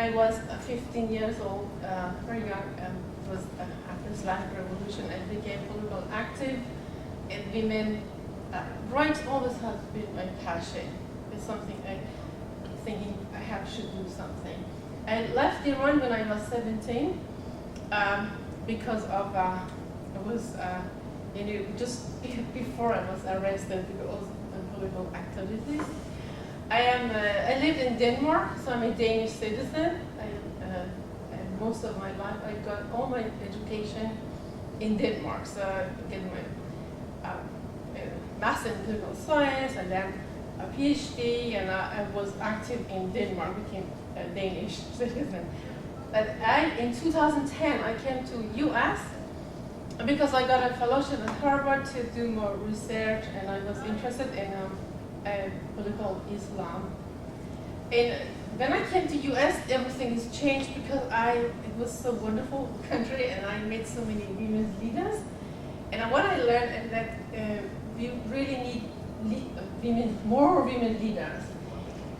I was 15 years old, very young, it was after the Islamic Revolution, I became political active, and women rights always has been my passion. It's something I thinking I should do something. I left Iran when I was 17 because of just before I was arrested because of political activities. I lived in Denmark, so I'm a Danish citizen. And most of my life, I got all my education in Denmark. So I get my master in political science, and then a PhD, and I was active in Denmark, became a Danish citizen. But in 2010, I came to US because I got a fellowship at Harvard to do more research, and I was interested in political Islam. And when I came to US, everything has changed because it was so wonderful country, and I met so many women leaders. And what I learned is that we really need more women leaders.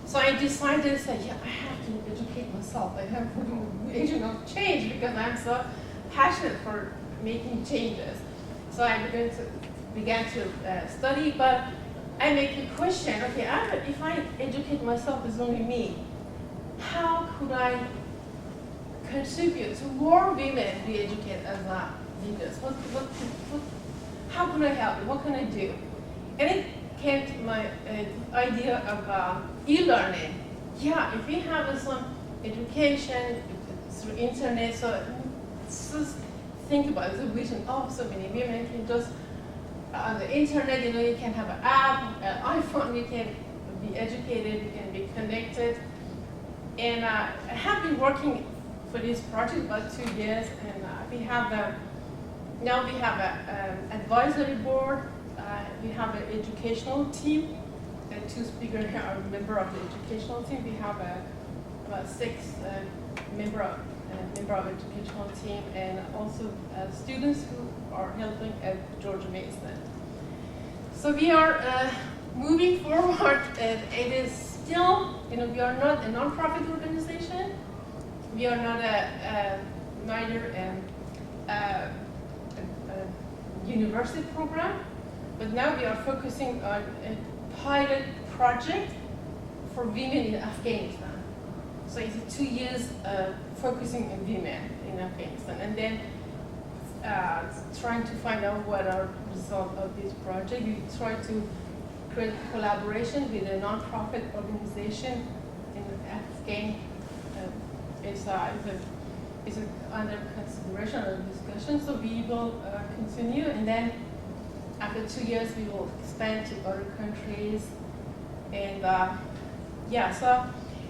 So I decided to say, yeah, I have to educate myself. I have to do agent of change because I'm so passionate for making changes. So I began to study, but I make a question, okay, if I educate myself as only me, how could I contribute to more women be educated as leaders? How can I help? What can I do? And it came to my idea of e-learning. Yeah, if we have some education through internet, so just think about the vision of so many women can just on the internet, you can have an app, an iPhone, you can be educated, you can be connected. And I have been working for this project about 2 years, and now we have an advisory board, we have an educational team, and 2 speakers here are a member of the educational team. We have about 6 member of educational team, and also students who are helping at George Mason. So we are moving forward, and it is still, we are not a non-profit organization. We are not neither a university program, but now we are focusing on a pilot project for women in Afghanistan. So it's 2 years focusing on women in Afghanistan, and then trying to find out what are the results of this project. We try to create collaboration with a non-profit organization in Afghan. It's under consideration or discussion, so we will continue, and then after 2 years we will expand to other countries. And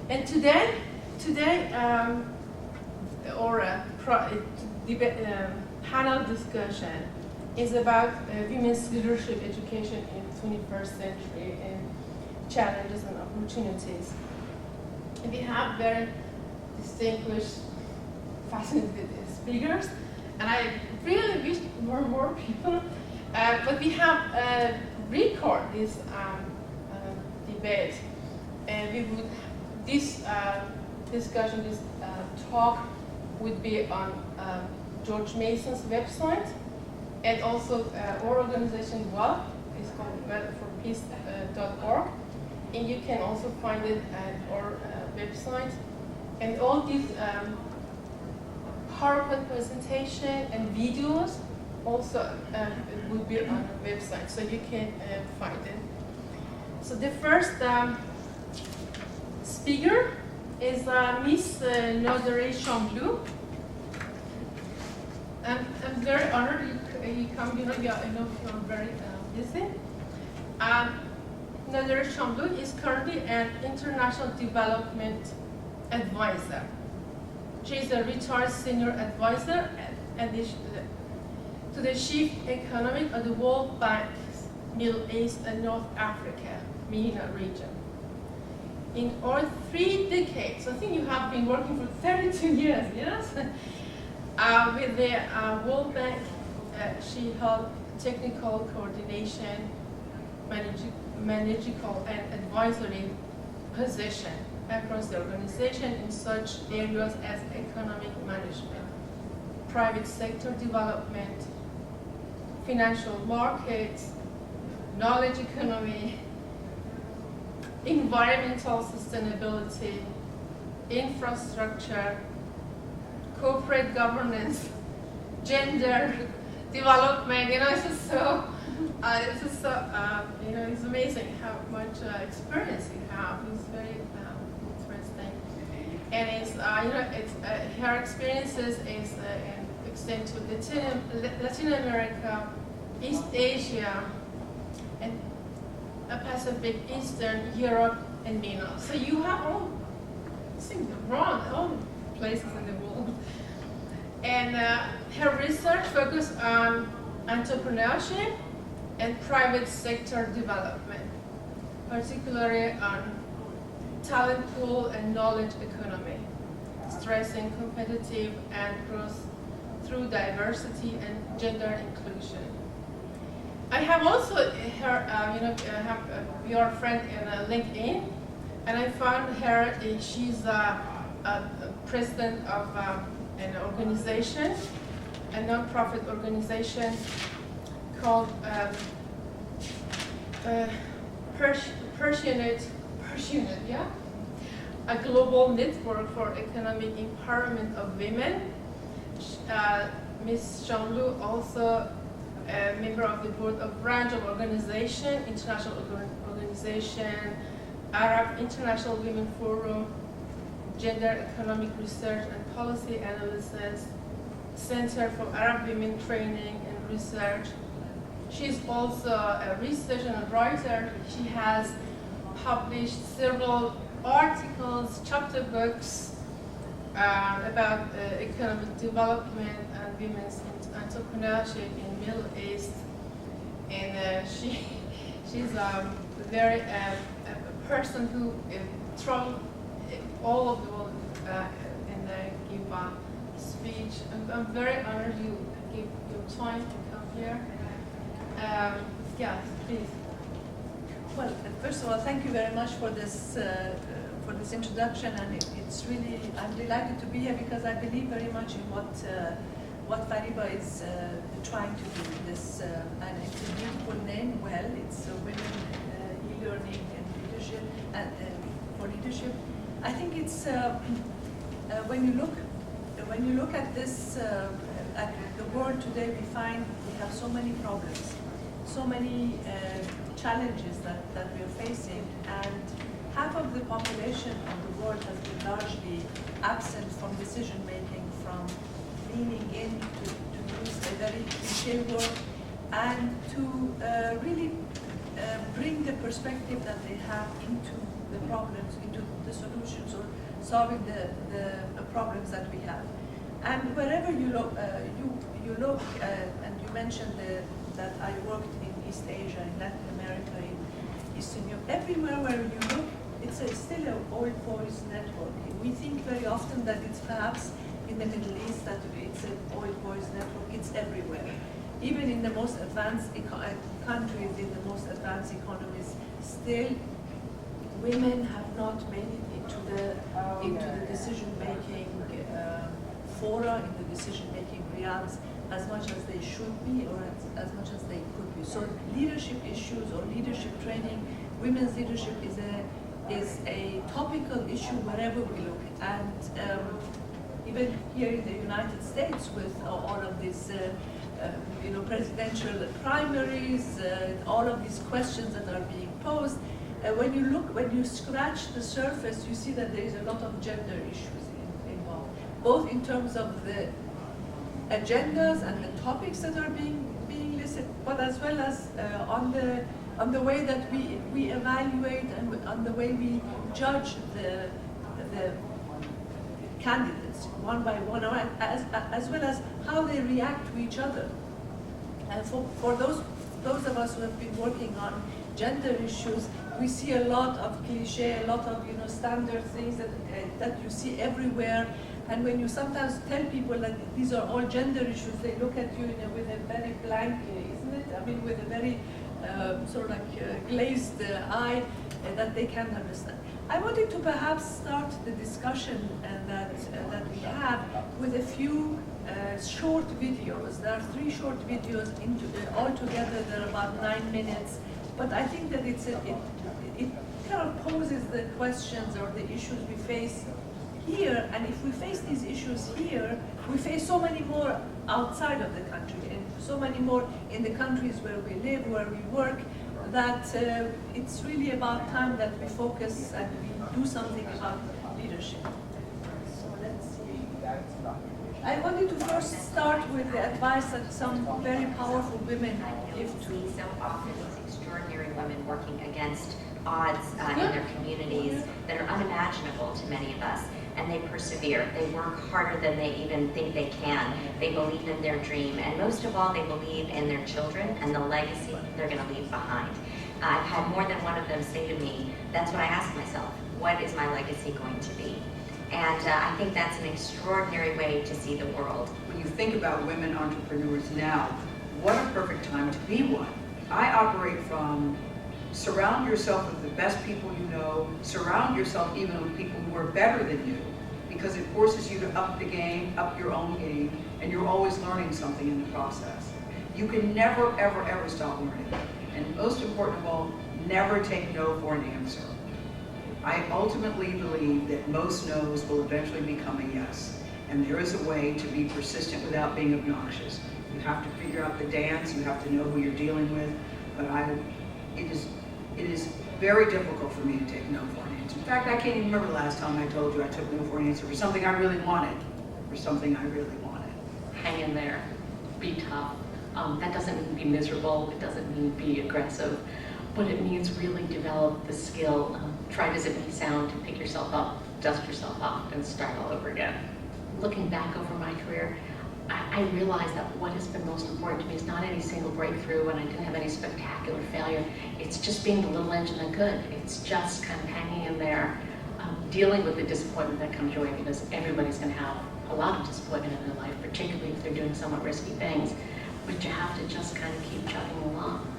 and today panel discussion is about women's leadership education in the 21st century and challenges and opportunities. And we have very distinguished, fascinating speakers, and I really wish more people, but we have record this debate, and this discussion, this talk would be on George Mason's website, and also our organization WELL is called wellforpeace.org, and you can also find it at our website. And all these PowerPoint presentation and videos also will be on our website, so you can find it. So the first speaker is Miss Nazareh Chamblou. I'm very honored you come. I know you're very busy. Nazareh Chamblou is currently an international development advisor. She is a retired senior advisor to the chief economic of the World Bank's Middle East and North Africa, MENA region. In all 3 decades, I think you have been working for 32 years, yes? With the World Bank, she held technical coordination, managerial and advisory position across the organization in such areas as economic management, private sector development, financial markets, knowledge economy, environmental sustainability, infrastructure, corporate governance, gender development. It's just so, it's amazing how much experience you have. It's very interesting, and her experiences is extend to Latin America, East Asia, and Pacific, Eastern Europe, and MENA. So you have all places in the world. And her research focused on entrepreneurship and private sector development, particularly on talent pool and knowledge economy, stressing competitive and growth through diversity and gender inclusion. I have also your friend in LinkedIn, and I found her. She's a president of an organization, a non-profit organization called Persunet, a global network for economic empowerment of women. Ms. Jean-Lou also a member of the board of branch of organization, international organization, Arab International Women Forum, Gender Economic Research and Policy Analysis, Center for Arab Women Training and Research. She's also a researcher and writer. She has published several articles, chapter books about economic development and women's entrepreneurship in Middle East. And she's a very a person who traveled all of the world and give a speech. I'm very honored you give your time to come here. Yeah, please. Well, first of all, thank you very much for this introduction, and it's really, I'm delighted to be here because I believe very much in what Fariba is trying to do. This, and it's a beautiful name. Well, it's women e-learning and leadership, and for leadership. I think it's when you look at this at the world today, we find we have so many problems, so many challenges that we are facing, and half of the population of the world has been largely absent from decision making, from leaning in to use a very cliché word, and to really bring the perspective that they have into the problems, into the solutions, or solving the problems that we have. And wherever you look, and you mentioned that I worked in East Asia, in Latin America, in Eastern Europe, everywhere where you look, it's still an old boys network. We think very often that it's perhaps in the Middle East that it's an old boys network. It's everywhere. Even in the most advanced countries, in the most advanced economies, still women have not made it into the decision-making fora, in the decision-making realms as much as they should be, or as much as they could be. So leadership issues or leadership training, women's leadership is a topical issue wherever we look. And even here in the United States, with all of these presidential primaries, all of these questions that are being posed, when you scratch the surface, you see that there is a lot of gender issues involved, both in terms of the agendas and the topics that are being listed, but as well as on the way that we evaluate and on the way we judge the candidates one by one, as well as how they react to each other. And for those of us who have been working on gender issues, we see a lot of cliché, a lot of standard things that you see everywhere. And when you sometimes tell people that these are all gender issues, they look at you with a very blank, isn't it? I mean, with a very sort of like glazed eye. that they can understand. I wanted to perhaps start the discussion that we have with a few short videos. There are 3 short videos altogether. They're about 9 minutes, but I think that it kind of poses the questions or the issues we face here. And if we face these issues here, we face so many more outside of the country, and so many more in the countries where we live, where we work, that it's really about time that we focus and we do something about leadership. So let's see. I wanted to first start with the advice that some very powerful women give to. So often these extraordinary women working against odds in their communities that are unimaginable to many of us. And they persevere. They work harder than they even think they can. They believe in their dream. And most of all, they believe in their children and the legacy they're going to leave behind. I've had more than one of them say to me, that's what I ask myself, what is my legacy going to be? And I think that's an extraordinary way to see the world. When you think about women entrepreneurs now, what a perfect time to be one. I operate from surround yourself with the best people you know, surround yourself even with people who are better than you, because it forces you to up the game, up your own game, and you're always learning something in the process. You can never, ever, ever stop learning. And most important of all, never take no for an answer. I ultimately believe that most no's will eventually become a yes. And there is a way to be persistent without being obnoxious. You have to figure out the dance, you have to know who you're dealing with, but it is very difficult for me to take no for an answer. In fact, I can't even remember the last time I told you I took no for an answer for something I really wanted, Hang in there, be tough. That doesn't mean be miserable, it doesn't mean be aggressive, but it means really develop the skill, try as it may sound, to pick yourself up, dust yourself off, and start all over again. Looking back over my career, I realized that what has been most important to me is not any single breakthrough, and I didn't have any spectacular failure. It's just being the little engine that could. It's just kind of hanging in there, dealing with the disappointment that comes your way, because everybody's going to have a lot of disappointment in their life, particularly if they're doing somewhat risky things. But you have to just kind of keep chugging along.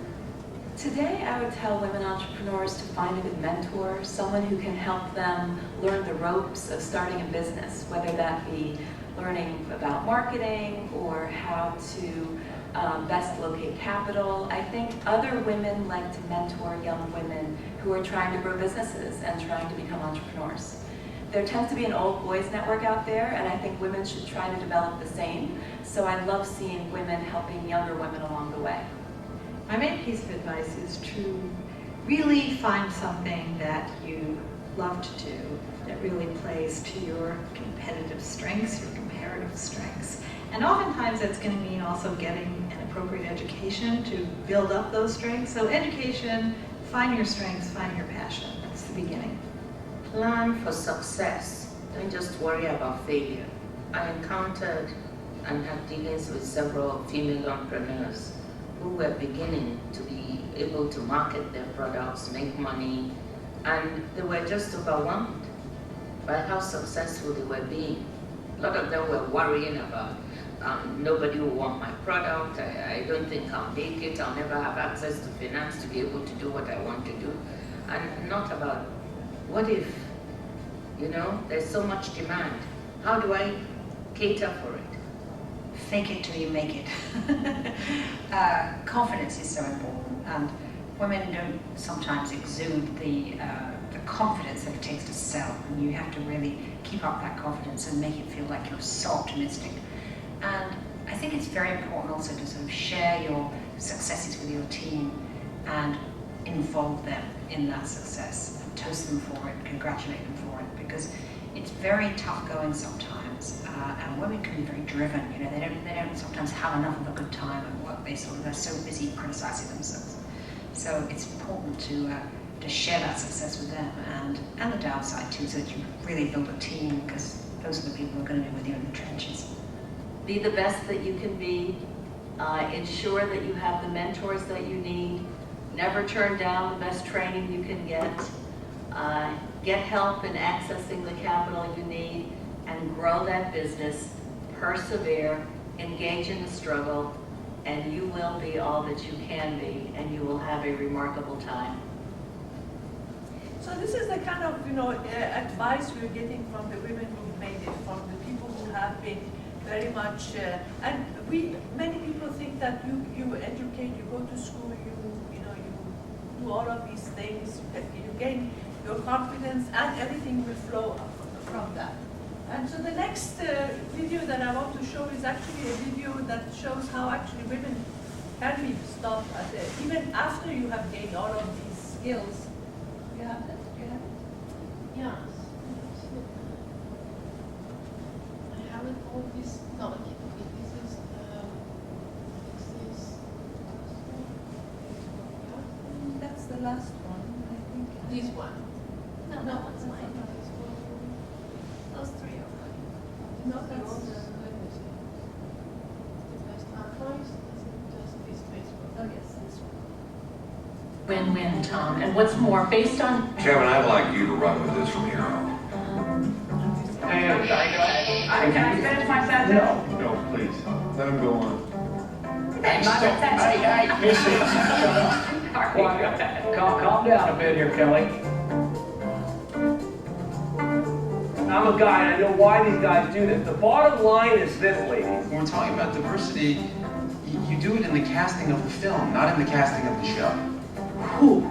Today, I would tell women entrepreneurs to find a good mentor, someone who can help them learn the ropes of starting a business, whether that be learning about marketing or how to best locate capital. I think other women like to mentor young women who are trying to grow businesses and trying to become entrepreneurs. There tends to be an old boys network out there, and I think women should try to develop the same. So I love seeing women helping younger women along the way. My main piece of advice is to really find something that you love to do that really plays to your competitive strengths, your comparative strengths. And oftentimes that's going to mean also getting an appropriate education to build up those strengths. So education, find your strengths, find your passion. That's the beginning. Plan for success. Don't just worry about failure. I encountered and had dealings with several female entrepreneurs who were beginning to be able to market their products, make money, and they were just overwhelmed by how successful they were being. A lot of them were worrying about nobody will want my product, I don't think I'll make it, I'll never have access to finance to be able to do what I want to do, and not about what if, there's so much demand, how do I cater for it? Fake it till you make it. Confidence is so important, and women don't sometimes exude the confidence that it takes to sell, and you have to really keep up that confidence and make it feel like you're so optimistic. And I think it's very important also to sort of share your successes with your team and involve them in that success, and toast them for it, congratulate them for it, because it's very tough going sometimes, and women can be very driven. They don't sometimes have enough of a good time at work. They're so busy criticizing themselves. So it's important to share that success with them and the downside too, so that you really build a team, because those are the people who are going to be with you in the trenches. Be the best that you can be. Ensure that you have the mentors that you need. Never turn down the best training you can get. Get help in accessing the capital you need, and grow that business. Persevere, engage in the struggle, and you will be all that you can be, and you will have a remarkable time. So this is the kind of, advice we're getting from the women who made it, from the people who have been very much, and many people think that you educate, you go to school, you do all of these things, you gain your confidence, and everything will flow from that. And so the next video that I want to show is actually a video that shows how actually women can be stopped even after you have gained all of these skills. You have that? Do you have it? Yes. I haven't all this. No, okay, this is That's the last one, I think. this one. No, that one's mine. Those three are mine. No, that's. Let me see. The best advice is just this Facebook. Oh, yes, this one. Win-win, Tom. And what's more, based on Kevin, I'd like you to run with this from here on. Can I finish my sentence? No, please. Let him go on. Hey, calm down a bit here, Kelly. I'm a guy and I know why these guys do this. The bottom line is this, ladies. When we're talking about diversity, you do it in the casting of the film, not in the casting of the show. Whew.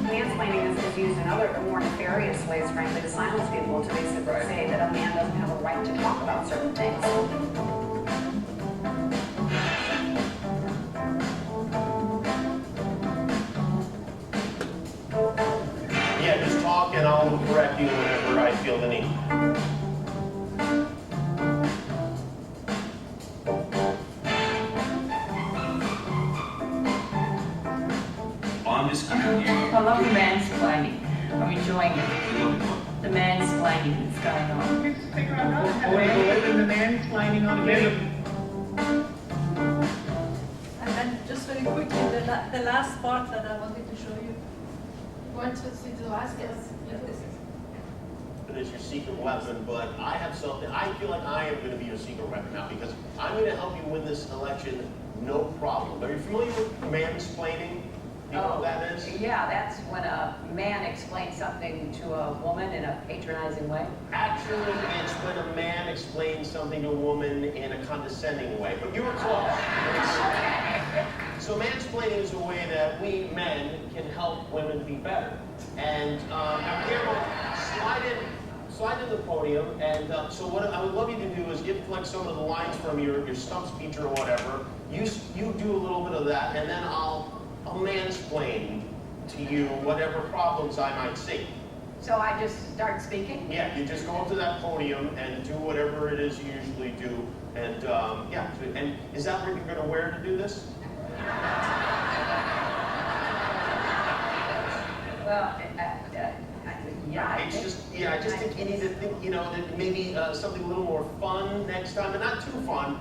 Mansplaining is used in other more nefarious ways, frankly, to silence people, to basically say that a man doesn't have a right to talk about certain things. Yeah, just talk and I'll correct you whenever I feel the need. I'm just giving you. I love the mansplaining. I'm enjoying it. The mansplaining that's going on. Believe in the mansplaining on the video. And then just very quickly, the last part that I wanted to show you. You want to see the last one? This is. It is your secret weapon, but I have something. I feel like I am going to be your secret weapon now because I'm going to help you win this election, no problem. Are you familiar with mansplaining? Do you know what that is? Yeah, that's when a man explains something to a woman in a patronizing way. Actually, it's when a man explains something to a woman in a condescending way, but you were close. So mansplaining is a way that we men can help women be better. And now, Cameron, slide in the podium, and so what I would love you to do is get like some of the lines from your stump speech or whatever. You do a little bit of that, and then I'll mansplain to you whatever problems I might see. So I just start speaking? Yeah, you just go up to that podium and do whatever it is you usually do, and yeah. And is that what you're going to wear to do this? Well, yeah. It's just, yeah, I just think you need to think, that maybe something a little more fun next time, and not too fun.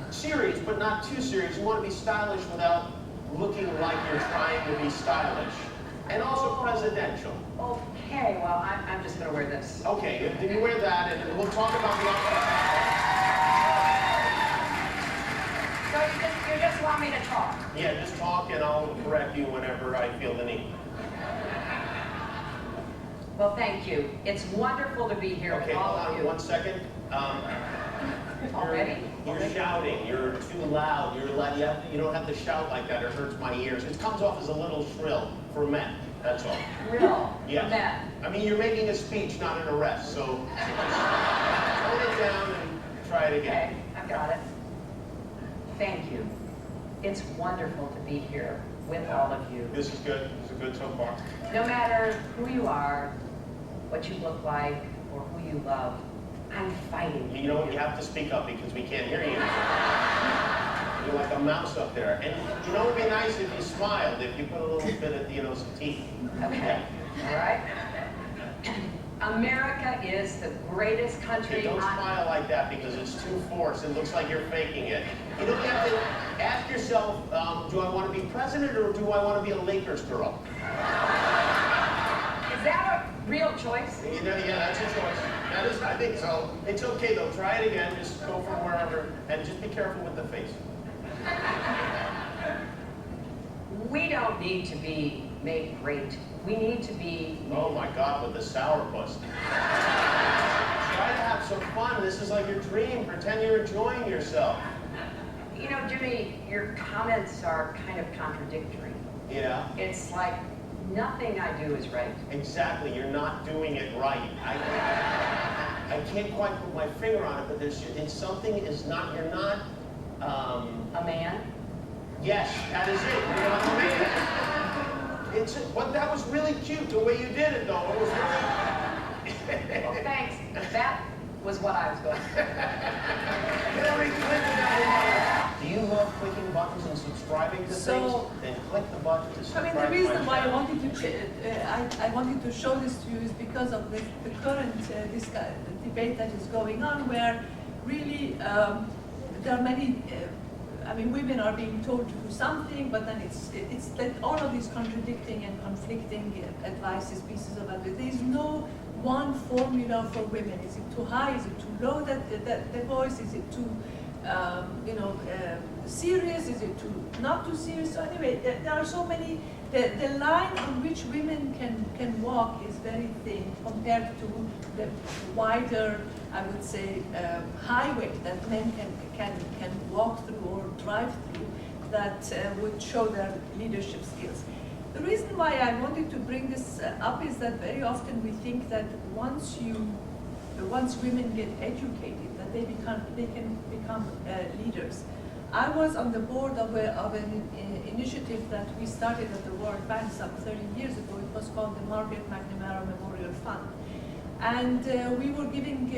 Serious, but not too serious. You want to be stylish without looking like you're trying to be stylish. And also presidential. Okay, well, I'm just going to wear this. Okay, then you wear that, and we'll talk about the So you just want me to talk? Yeah, just talk, and I'll correct you whenever I feel the need. Well, thank you. It's wonderful to be here Okay, with all hold of on you. 1 second. Already? You're shouting. You're too loud. You're loud. You don't have to shout like that. It hurts my ears. It comes off as a little shrill for men. That's all. Shrill? Yes. For men? I mean, you're making a speech, not an arrest. So just tone it down and try it again. Okay, I've got it. Thank you. It's wonderful to be here with all of you. This is good. This is good so far. No matter who you are, what you look like, or who you love, I'm fighting. You know what? You have to speak up because we can't hear you. You're like a mouse up there. And you know, it would be nice if you smiled, if you put a little bit of, some teeth. Okay. All right. America is the greatest country. Okay, don't smile like that because it's too forced. It looks like you're faking it. You know, you have to ask yourself, do I want to be president or do I want to be a Lakers girl? Is that a real choice? Yeah, that's your choice. That is, I think so. It's okay though. Try it again. Just go from wherever and just be careful with the face. We don't need to be made great. We need to be. Oh my God, with the sourpuss. Try to have some fun. This is like your dream. Pretend you're enjoying yourself. You know, Jimmy, your comments are kind of contradictory. Yeah. It's like nothing I do is right. Exactly. You're not doing it right. I can't quite put my finger on it, but it's something is not. You're not. A man. Yes, that is it. You're not a man. But that was really cute the way you did it, though. It was really. Well, thanks. That was what I was going to say. Hillary Clinton, everybody. Do you love clicking buttons and subscribing to things? Then click the button to subscribe. I mean, the to reason my why I channel. wanted to I wanted to show this to you is because of the current debate that is going on, where really there are many. I mean, women are being told to do something, but then it's that all of these contradicting and conflicting advices, pieces of advice. There is no one formula for women. Is it too high? Is it too low? The voice? Is it too serious? Is it too not too serious? So anyway, there are so many. The line on which women can walk is very thin compared to the wider, I would say, highway that men can walk through or drive through that would show their leadership skills. The reason why I wanted to bring this up is that very often we think that once women get educated, that they can become leaders. I was on the board of an initiative that we started at the World Bank some 30 years ago. It was called the Margaret McNamara Memorial Fund. And we were giving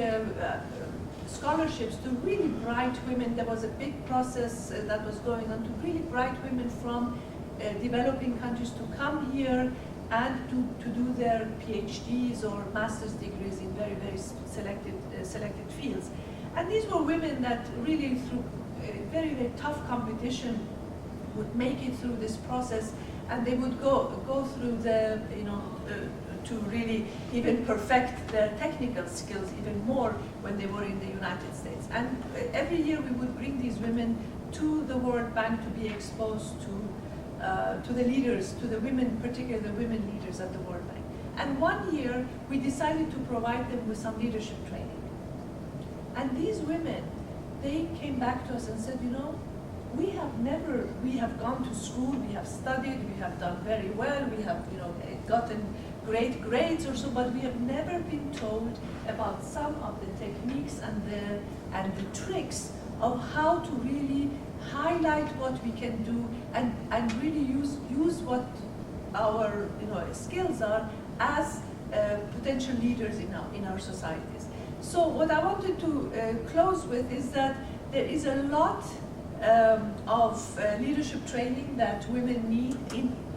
scholarships to really bright women. There was a big process that was going on to really bright women from developing countries to come here and to do their PhDs or master's degrees in very, very selected fields. And these were women that really, through very, very tough competition, would make it through this process, and they would go through the, to really even perfect their technical skills even more when they were in the United States. And every year we would bring these women to the World Bank to be exposed to the leaders, to the women, particularly the women leaders at the World Bank. And one year we decided to provide them with some leadership training. And these women, they came back to us and said, we have gone to school, we have studied, we have done very well, we have, gotten great grades or so, but we have never been told about some of the techniques and the tricks of how to really highlight what we can do and really use what our skills are as potential leaders in our societies. So what I wanted to close with is that there is a lot of leadership training that women need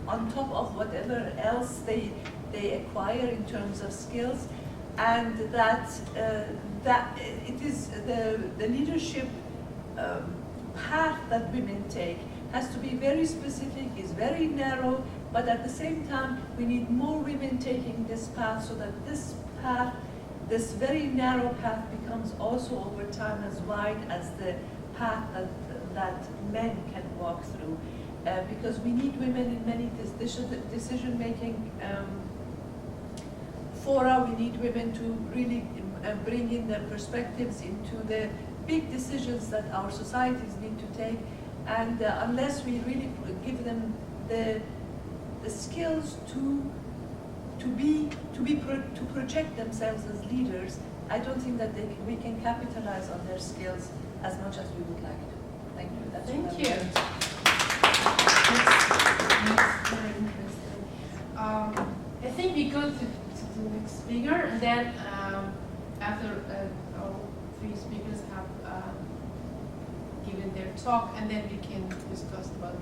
on top of whatever else they acquire in terms of skills, and that it is the leadership path that women take has to be very specific, is very narrow, but at the same time we need more women taking this path so that this path, this very narrow path, becomes also over time as wide as the path that men can walk through. Because we need women in many decision-making fora. We need women to really bring in their perspectives into the big decisions that our societies need to take. And unless we really give them the skills to project themselves as leaders, I don't think that we can capitalize on their skills as much as we would like to. Thank you. That's Thank you. That's very interesting. I think we go to the next speaker, and then after our three speakers have given their talk, and then we can discuss about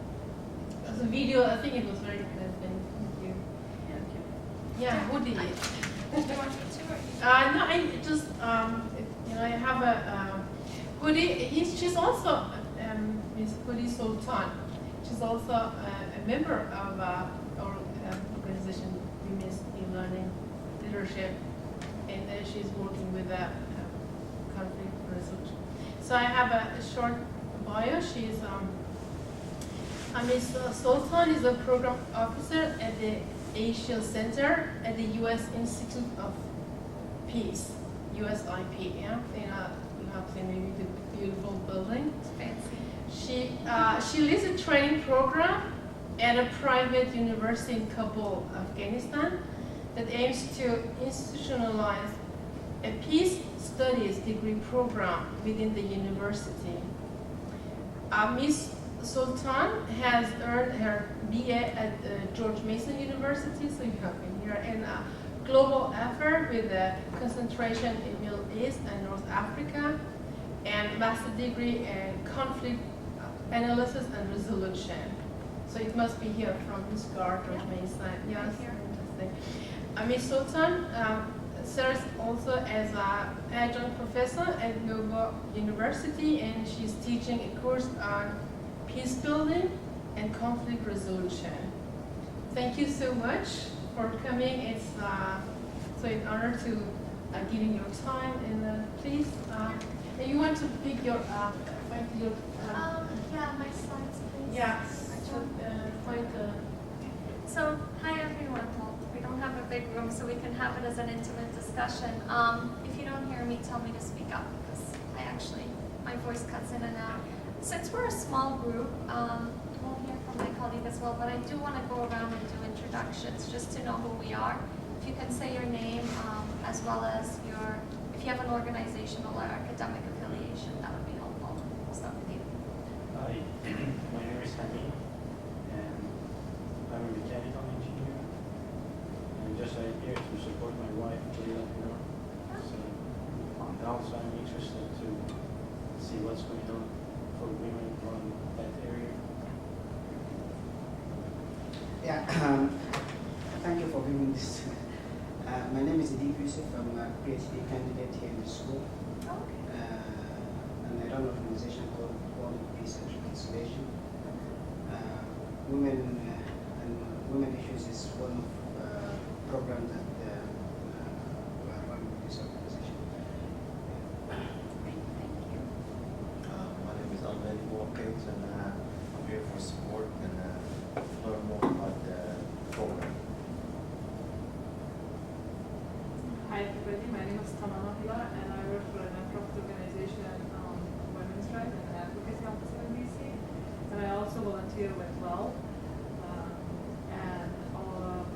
the video. I think it was very interesting. Thank you. Yeah, Woody. Do you want me to? No, I just I have a Woody. She's also Miss Woody Sultan. She's also a member of our organization, Women's E-Learning Leadership, and she's working with conflict resolution. So I have a short bio. She's Ms. Sultan is a program officer at the Asia Center at the U.S. Institute of Peace, USIP. Yeah, you have seen maybe the beautiful building. It's fancy. She leads a training program at a private university in Kabul, Afghanistan, that aims to institutionalize a peace studies degree program within the university. Ms. Sultan has earned her BA at George Mason University, so you have been here, in a global effort with a concentration in Middle East and North Africa, and master degree in conflict analysis and resolution. So it must be here from Ms. Gar, George Mason. Yes, fantastic. Ms. Sultan serves also as an adjunct professor at Nova University, and she's teaching a course on peace building and conflict resolution. Thank you so much for coming. It's so an honor to giving your time, and please, if you want to pick your Yeah, my slides, please. yeah, find the. So, hi everyone. Well, we don't have a big room, so we can have it as an intimate discussion. If you don't hear me, tell me to speak up, because my voice cuts in and out. Since we're a small group, we'll hear from my colleague as well, but I do want to go around and do introductions, just to know who we are. If you can say your name, as well as if you have an organizational or academic affiliation, that would be helpful. We'll start with you. Hi, my name is Hamid, and I'm a mechanical engineer. I'm just here to support my wife, Leila Pinar. So, and also I'm interested to see what's going on for women from that area. Yeah, thank you for giving this. My name is Edith Yusuf. I'm a PhD candidate here in the school. And I run an organization called World Peace and Reconciliation. Women Issues is one of the programs that we are running with this organization. My name is Almani Watkins, and I'm here for support and learn more about the program. Hi everybody, my name is Tamama Hila, and I work for a nonprofit organization on women's rights and advocacy office in DC. And I also volunteer with WELL.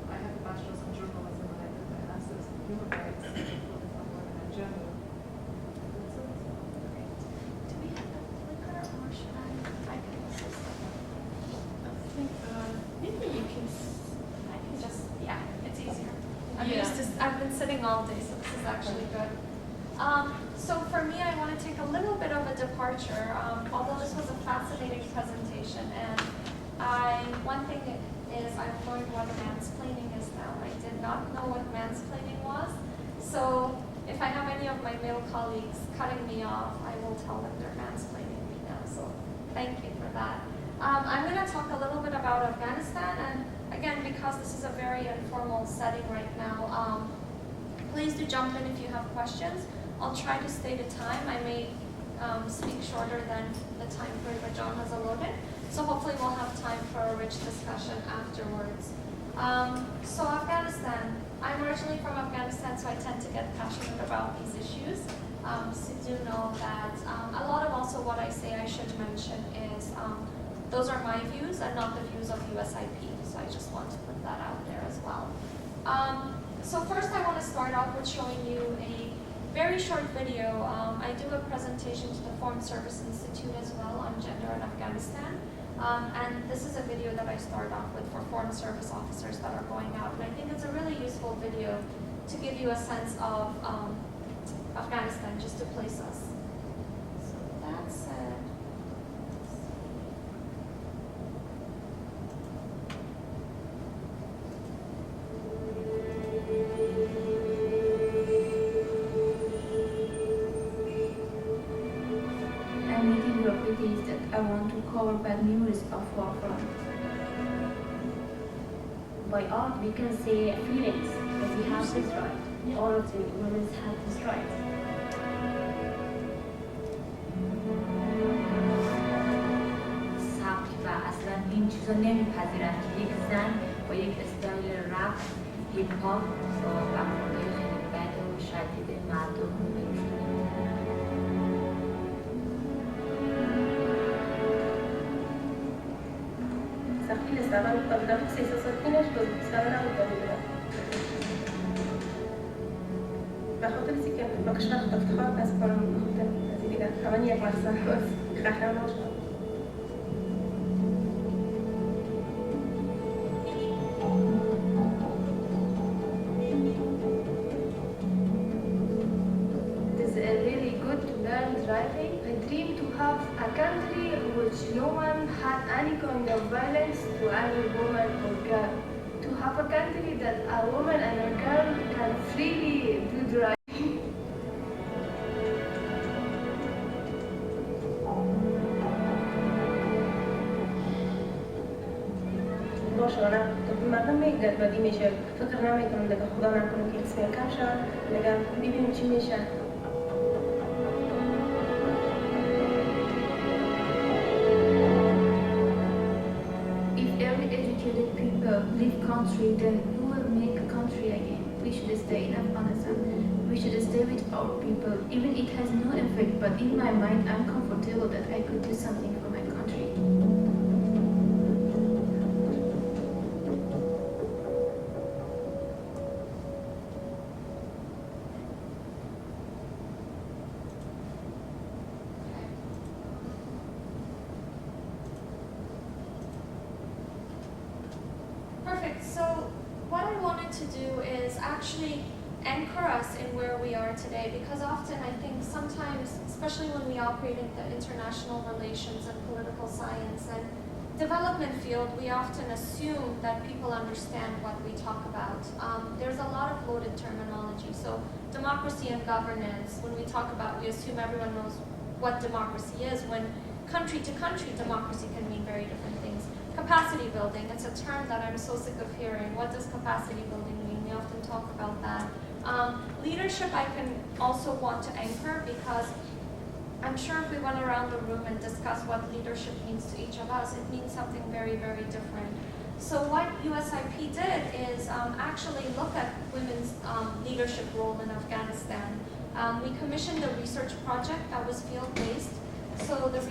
I have a bachelor's in journalism, and I did my master's in human rights and focus on women in general. That's it. Do we have a clicker, or should I can assist? I think maybe you can. I can just, yeah, it's easier. Yeah. I've been sitting all day, so this is actually good. So for me, I want to take a little bit of a departure, although this was a fascinating presentation. And one thing is I've learned what mansplaining is now. I did not know what mansplaining was. So if I have any of my male colleagues cutting me off, I will tell them they're mansplaining me now. So thank you for that. I'm going to talk a little bit about Afghanistan, and again, because this is a very informal setting right now, please do jump in if you have questions. I'll try to stay to time. I may speak shorter than the time period that John has allotted. So hopefully we'll have time for a rich discussion afterwards. So Afghanistan. I'm originally from Afghanistan, so I tend to get passionate about these issues. So do know that a lot of also what I say I should mention is those are my views and not the views of USIP. So I just want to put that out there as well. So first I want to start off with showing you a very short video. I do a presentation to the Foreign Service Institute as well on gender in Afghanistan. And this is a video that I start off with for Foreign Service officers that are going out. And I think it's a really useful video to give you a sense of Afghanistan, just to place us. So that said, that I want to cover bad memories of Warfront. By art, we can say feelings, that we have this right. All of the women have this right. ثبت و اصلا این چیزا نمیپذیرن که یک زن با یک استایل رپ هیپ هاپ با برخوردهای خیلی بد و شدید مردم Desafío estaba cuando se hizo sorprender pues estaba la autoridad. بخاطر اینکه باقش وقت افتخار از کارم بخاطر از دیگر همانی یک لحظه از قهرمان شد. It is really good to learn driving. I dream to have a country which no one had any kind of violence to any woman or girl. To have a country that a woman and a girl can freely do driving. باشه نه مردم میگن بدی میشه فکر نمیکنم دیگه خدا نکنه که قسمی کم شد دیگه ببینیم چی میشه. If every educated people leave country, then who will make a country again? We should stay in Afghanistan. We should stay with our people. Even it has no effect, but in my mind, I'm comfortable that I could do something for my country. Perfect. So what I wanted to do is actually anchor us in where we are today, because often I think sometimes, especially when we operate in the international relations and political science and development field, we often assume that people understand what we talk about. There's a lot of loaded terminology. So democracy and governance, when we talk about, we assume everyone knows what democracy is, when country to country democracy can mean very different things. Capacity building, it's a term that I'm so sick of hearing. What does capacity building mean? We often talk about that. Leadership I can also want to anchor, because I'm sure if we went around the room and discussed what leadership means to each of us, it means something very, very different. So what USIP did is actually look at women's leadership role in Afghanistan. We commissioned a research project that was field-based. So the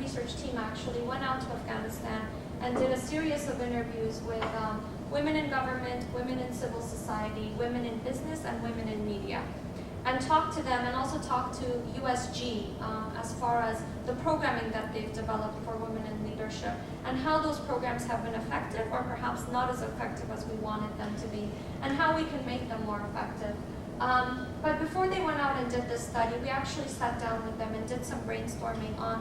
research team actually went out to Afghanistan and did a series of interviews with women in government, women in civil society, women in business, and women in media. And talked to them, and also talked to USG as far as the programming that they've developed for women in leadership, and how those programs have been effective or perhaps not as effective as we wanted them to be, and how we can make them more effective. But before they went out and did this study, we actually sat down with them and did some brainstorming on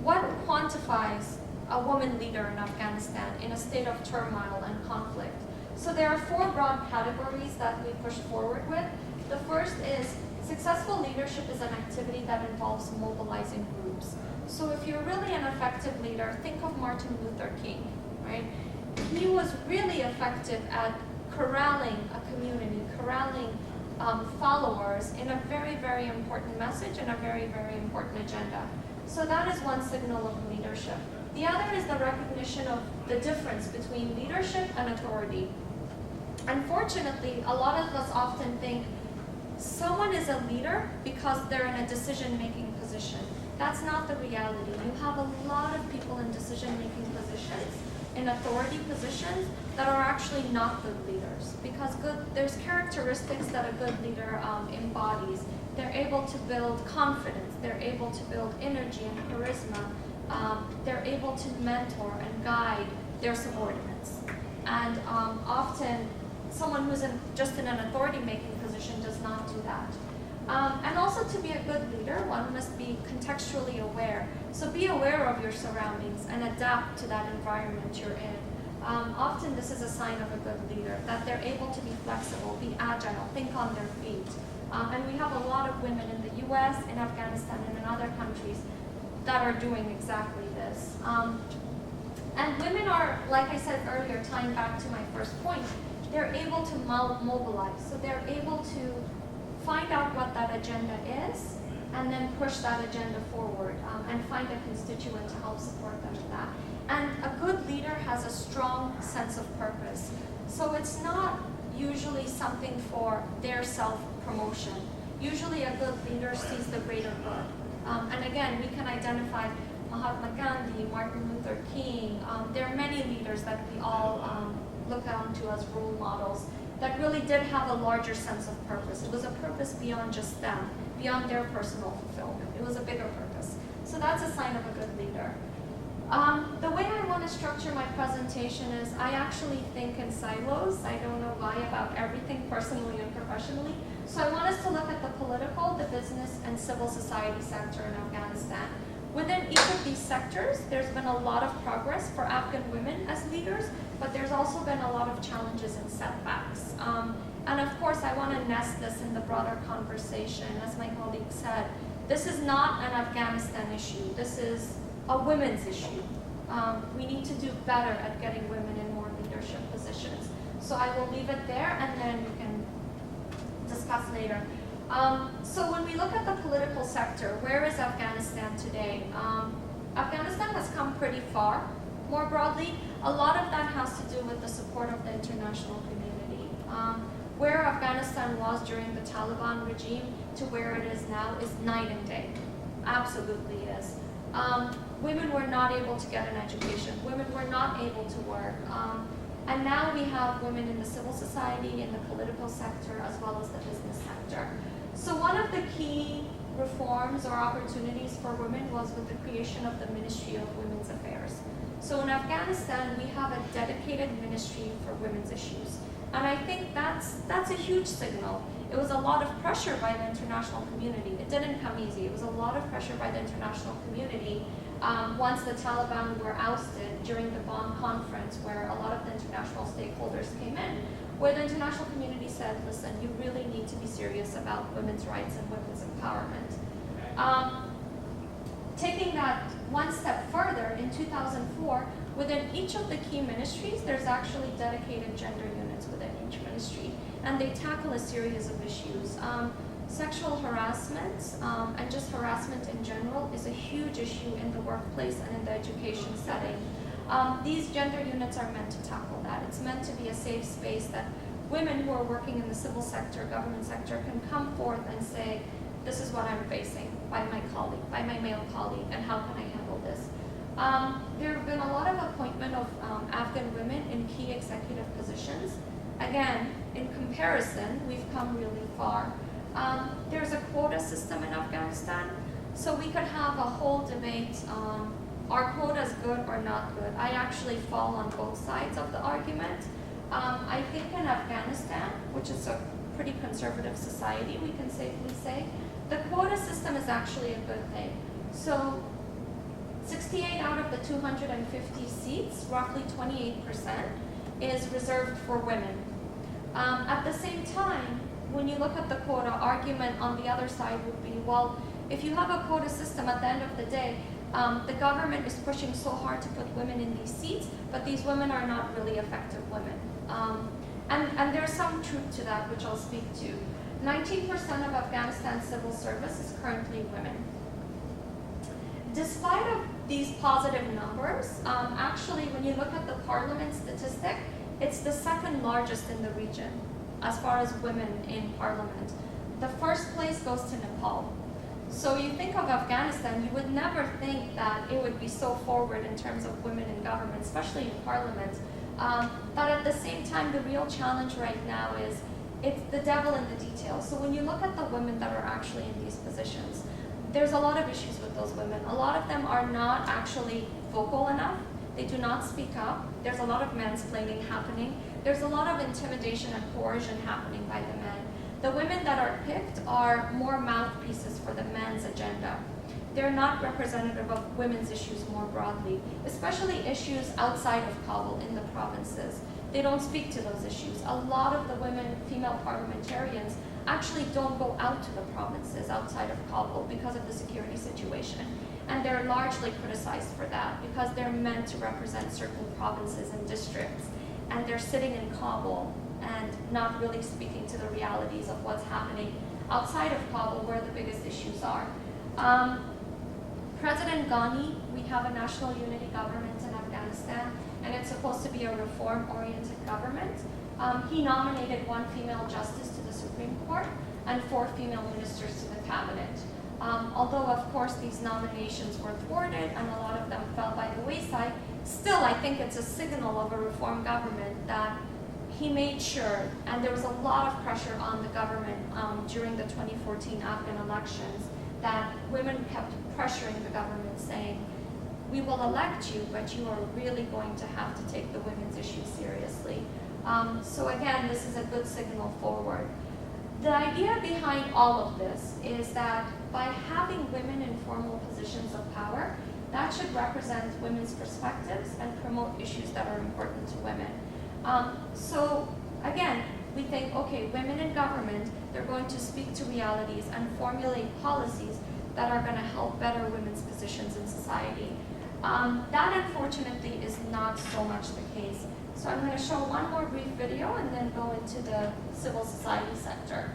what quantifies a woman leader in Afghanistan in a state of turmoil and conflict. So there are 4 broad categories that we pushed forward with. The first is successful leadership is an activity that involves mobilizing groups. So if you're really an effective leader, think of Martin Luther King, right? He was really effective at corralling a community, corralling followers in a very, very important message and a very, very important agenda. So that is one signal of leadership. The other is the recognition of the difference between leadership and authority. Unfortunately, a lot of us often think someone is a leader because they're in a decision-making position. That's not the reality. You have a lot of people in decision-making positions, in authority positions, that are actually not good leaders, because there's characteristics that a good leader embodies. They're able to build confidence, they're able to build energy and charisma, they're able to mentor and guide their subordinates. And often, someone who's just in an authority-making position does not do that. And also, to be a good leader, one must be contextually aware. So be aware of your surroundings and adapt to that environment you're in. Often this is a sign of a good leader, that they're able to be flexible, be agile, think on their feet. And we have a lot of women in the US, in Afghanistan, and in other countries that are doing exactly this. And women are, like I said earlier, tying back to my first point, they're able to mobilize. So they're able to find out what that agenda is and then push that agenda forward and find a constituent to help support them in that. And a good leader has a strong sense of purpose. So it's not usually something for their self-promotion. Usually a good leader sees the greater good. And again, we can identify Mahatma Gandhi, Martin Luther King. There are many leaders that we all look on to as role models that really did have a larger sense of purpose. It was a purpose beyond just them, beyond their personal fulfillment. It was a bigger purpose. So that's a sign of a good leader. The way I want to structure my presentation is I actually think in silos. I don't know why about everything personally and professionally. So I want us to look at the political, the business, and civil society sector in Afghanistan. Within each of these sectors, there's been a lot of progress for Afghan women as leaders, but there's also been a lot of challenges and setbacks. And of course, I want to nest this in the broader conversation. As my colleague said, this is not an Afghanistan issue. This is a women's issue. We need to do better at getting women in more leadership positions. So I will leave it there, and then we can discuss later. So when we look at the political sector, where is Afghanistan today? Afghanistan has come pretty far. More broadly, a lot of that has to do with the support of the international community. Where Afghanistan was during the Taliban regime to where it is now is night and day. Absolutely is. Women were not able to get an education. Women were not able to work. And now we have women in the civil society, in the political sector, as well as the business sector. So one of the key reforms or opportunities for women was with the creation of the Ministry of Women's Affairs. So in Afghanistan, we have a dedicated ministry for women's issues. And I think that's a huge signal. It was a lot of pressure by the international community. It didn't come easy. It was a lot of pressure by the international community once the Taliban were ousted during the Bonn conference, where a lot of the international stakeholders came in, where the international community said, listen, you really need to be serious about women's rights and women's empowerment. Taking that one step further, in 2004, within each of the key ministries, there's actually dedicated gender units within each ministry, and they tackle a series of issues. Sexual harassment and just harassment in general is a huge issue in the workplace and in the education setting. These gender units are meant to tackle that. It's meant to be a safe space that women who are working in the civil sector, government sector, can come forth and say, this is what I'm facing by my colleague, by my male colleague, and how can I handle this? There have been a lot of appointment of Afghan women in key executive positions. Again, in comparison, we've come really far. There's a quota system in Afghanistan, so we could have a whole debate on are quotas good or not good. I actually fall on both sides of the argument. I think in Afghanistan, which is a pretty conservative society, we can safely say, the quota system is actually a good thing. So 68 out of the 250 seats, roughly 28%, is reserved for women. At the same time, when you look at the quota, argument on the other side would be, well, if you have a quota system, at the end of the day, the government is pushing so hard to put women in these seats, but these women are not really effective women. And there's some truth to that, which I'll speak to. 19% of Afghanistan's civil service is currently women. Despite of these positive numbers, actually, when you look at the parliament statistic, it's the second largest in the region as far as women in parliament. The first place goes to Nepal. So you think of Afghanistan, you would never think that it would be so forward in terms of women in government, especially in parliament. But at the same time, the real challenge right now is it's the devil in the details. So when you look at the women that are actually in these positions, there's a lot of issues with those women. A lot of them are not actually vocal enough. They do not speak up. There's a lot of mansplaining happening. There's a lot of intimidation and coercion happening by the men. The women that are picked are more mouthpieces for the men's agenda. They're not representative of women's issues more broadly, especially issues outside of Kabul in the provinces. They don't speak to those issues. A lot of the women, female parliamentarians, actually don't go out to the provinces outside of Kabul because of the security situation. And they're largely criticized for that because they're meant to represent certain provinces and districts. And they're sitting in Kabul and not really speaking to the realities of what's happening outside of Kabul, where the biggest issues are. President Ghani, we have a national unity government in Afghanistan, and it's supposed to be a reform-oriented government. He nominated 1 female justice to the Supreme Court and 4 female ministers to the cabinet. Although, of course, these nominations were thwarted and a lot of them fell by the wayside, still, I think it's a signal of a reform government that he made sure, and there was a lot of pressure on the government during the 2014 Afghan elections, that women kept pressuring the government saying, we will elect you, but you are really going to have to take the women's issue seriously. So again, this is a good signal forward. The idea behind all of this is that by having women in formal positions of power, that should represent women's perspectives and promote issues that are important to women. So again, we think, okay, women in government, they're going to speak to realities and formulate policies that are going to help better women's positions in society. That unfortunately is not so much the case. So I'm going to show one more brief video and then go into the civil society sector.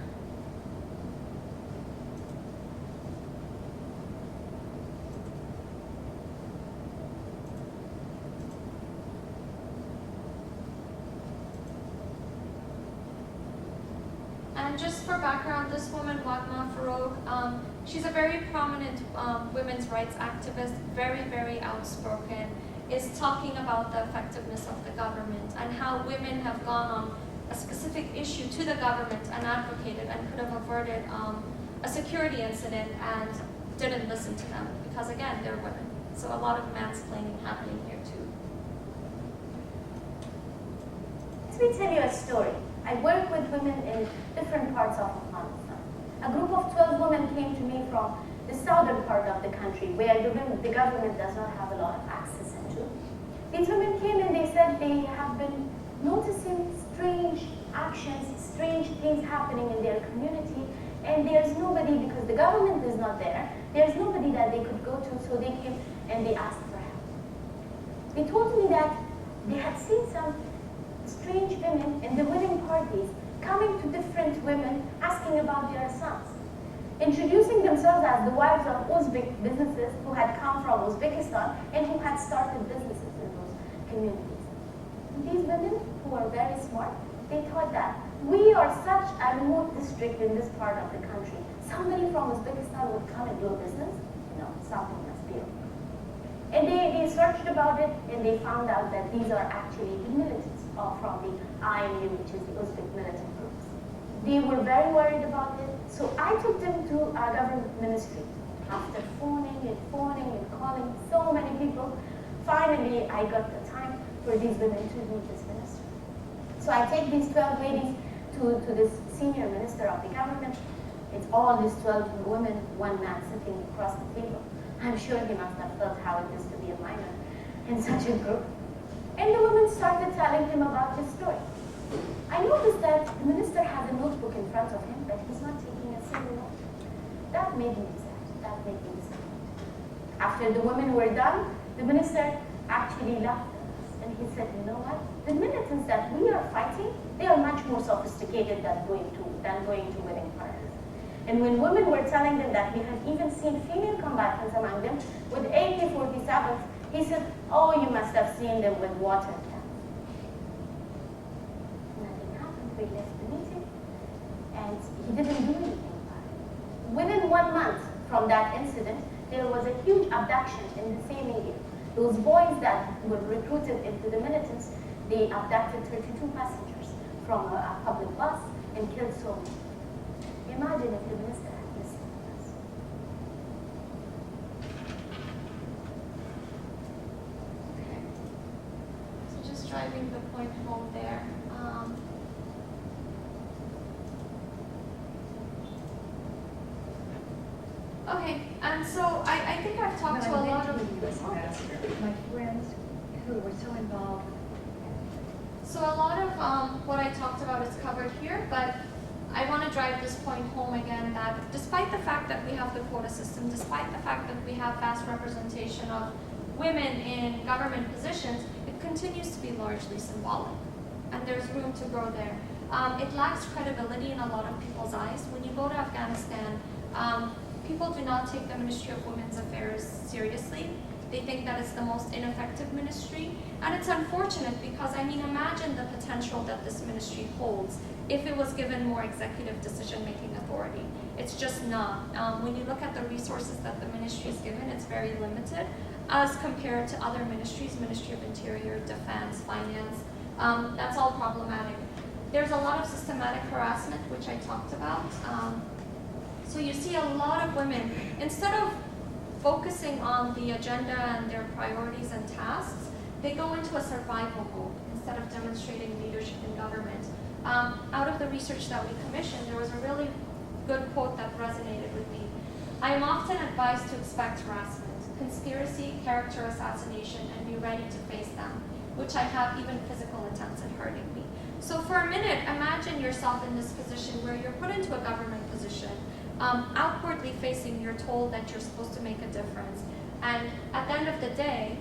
And just for background, this woman, Wagma Farouk, she's a very prominent women's rights activist, very, very outspoken, is talking about the effectiveness of the government and how women have gone on a specific issue to the government and advocated and could have averted a security incident and didn't listen to them because, again, they're women. So a lot of mansplaining happening here too. Let me tell you a story. I work with women in different parts of Afghanistan. A group of 12 women came to me from the southern part of the country where the government does not have a lot of access into. These women came and they said they have been noticing strange actions, strange things happening in their community, and there's nobody, because the government is not there, there's nobody that they could go to, so they came and they asked for help. They told me that they had seen some strange women in the wedding parties coming to different women asking about their sons, introducing themselves as the wives of Uzbek businesses who had come from Uzbekistan and who had started businesses in those communities. And these women, who are very smart, they thought that we are such a remote district in this part of the country. Somebody from Uzbekistan would come and do a business? No, something must be wrong. And they searched about it and they found out that these are actually the militants from the IMU, which is the Uzbek militant groups. They were very worried about it, so I took them to our government ministry. After phoning and calling so many people, finally I got the time for these women to meet this minister. So I take these 12 ladies to this senior minister of the government. It's all these 12 women, one man sitting across the table. I'm sure he must have felt how it is to be a minor in such a group. And the woman started telling him about his story. I noticed that the minister has a notebook in front of him, but he's not taking a single note. That made me sad. That made me disappointed. After the women were done, the minister actually laughed at us. And he said, you know what? The militants that we are fighting, they are much more sophisticated than going to wedding parties. And when women were telling them that we have even seen female combatants among them with AK-47s, he said, oh, you must have seen them with water cannons. Nothing happened. We left the meeting, and he didn't do anything about it. Within 1 month from that incident, there was a huge abduction in the same area. Those boys that were recruited into the militants, they abducted 32 passengers from a public bus and killed so many. Imagine if the minister had listened to us. So just driving the point home there. Okay, and so I think I've talked to a lot of my friends who were so involved. So a lot of what I talked about is covered here, but I want to drive this point home again that despite the fact that we have the quota system, despite the fact that we have vast representation of women in government positions, it continues to be largely symbolic. And there's room to grow there. It lacks credibility in a lot of people's eyes. When you go to Afghanistan, people do not take the Ministry of Women's Affairs seriously. They think that it's the most ineffective ministry. And it's unfortunate because, I mean, imagine the potential that this ministry holds if it was given more executive decision-making authority. It's just not. When you look at the resources that the ministry is given, it's very limited as compared to other ministries, Ministry of Interior, Defense, Finance. That's all problematic. There's a lot of systematic harassment, which I talked about. So you see a lot of women, instead of focusing on the agenda and their priorities and tasks, they go into a survival mode instead of demonstrating leadership in government. Out of the research that we commissioned, there was a really good quote that resonated with me. I am often advised to expect harassment, conspiracy, character assassination, and be ready to face them, which I have even physical attempts at hurting me. So for a minute, imagine yourself in this position where you're put into a government position. Outwardly facing, you're told that you're supposed to make a difference. And at the end of the day,